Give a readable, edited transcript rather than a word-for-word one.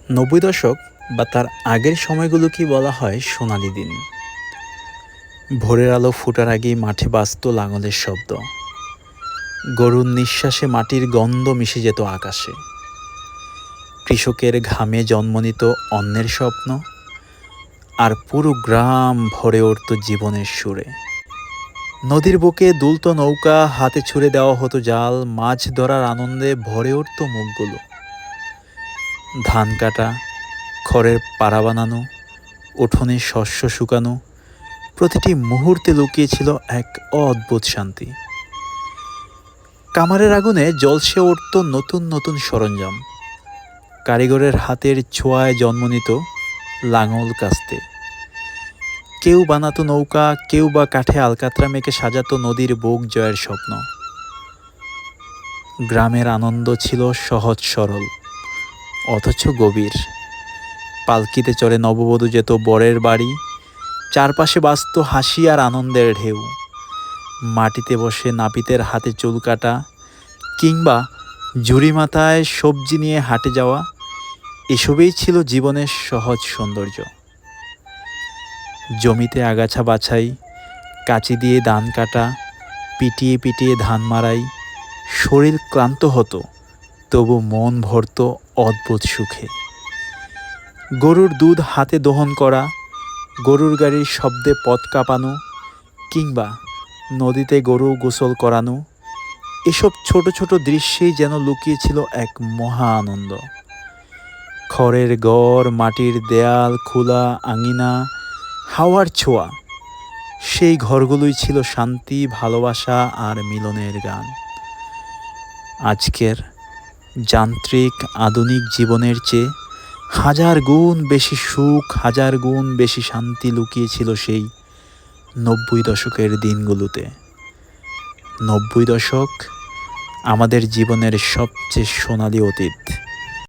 নব্বই দশক বা তার আগের সময়গুলোকেই বলা হয় সোনালি দিন। ভোরের আলো ফোটার আগেই মাঠে বাজত লাঙলের শব্দ, গরুর নিঃশ্বাসে মাটির গন্ধ মিশে যেত আকাশে। কৃষকের ঘামে জন্ম নিত অন্যের স্বপ্ন, আর পুরো গ্রাম ভরে উঠত জীবনের সুরে। নদীর বুকে দুলত নৌকা, হাতে ছুঁড়ে দেওয়া হতো জাল, মাছ ধরার আনন্দে ভরে উঠত মুখগুলো। ধান কাটা, খড়ের পাড়া বানানো, উঠোনে শস্য শুকানো, প্রতিটি মুহূর্তে লুকিয়ে ছিল এক অদ্ভুত শান্তি। কামারের আগুনে জ্বলসে উঠত নতুন নতুন সরঞ্জাম, কারিগরের হাতের ছোঁয়ায় জন্ম নিত লাঙল কাস্তে। কেউ বানাতো নৌকা, কেউ বা কাঠে আলকাতরা মেখে সাজাতো নদীর বুক জয়ের স্বপ্ন। গ্রামের আনন্দ ছিল সহজ সরল, অথচ গভীর। পালকিতে চড়ে নববধূ যেত বরের বাড়ি, চারপাশে বাজত হাসি আর আনন্দের ঢেউ। মাটিতে বসে নাপিতের হাতে চুল কাটা, কিংবা ঝুড়ি মাথায় সবজি নিয়ে হাটে যাওয়া, এসবেই ছিল জীবনের সহজ সৌন্দর্য। জমিতে আগাছা বাছাই, কাঁচি দিয়ে ধান কাটা, পিটিয়ে পিটিয়ে ধান মারাই। শরীর ক্লান্ত হতো, তবু মন ভরত অদ্ভুত সুখে। গরুর দুধ হাতে দহন করা, গরুর গাড়ির শব্দে পথ কাঁপানো, কিংবা নদীতে গরু গোসল করানো, এসব ছোট ছোট দৃশ্যেই যেন লুকিয়ে ছিল এক মহা আনন্দ। খড়ের ঘর, মাটির দেয়াল, খোলা আঙিনা, হাওয়ার ছোঁয়া, সেই ঘরগুলোই ছিল শান্তি, ভালোবাসা আর মিলনের গান। আজকের যান্ত্রিক আধুনিক জীবনের চেয়ে হাজার গুণ বেশি সুখ, হাজার গুণ বেশি শান্তি লুকিয়ে ছিল সেই ৯০ দশকের দিনগুলোতে। ৯০ দশক আমাদের জীবনের সবচেয়ে সোনালি অতীত।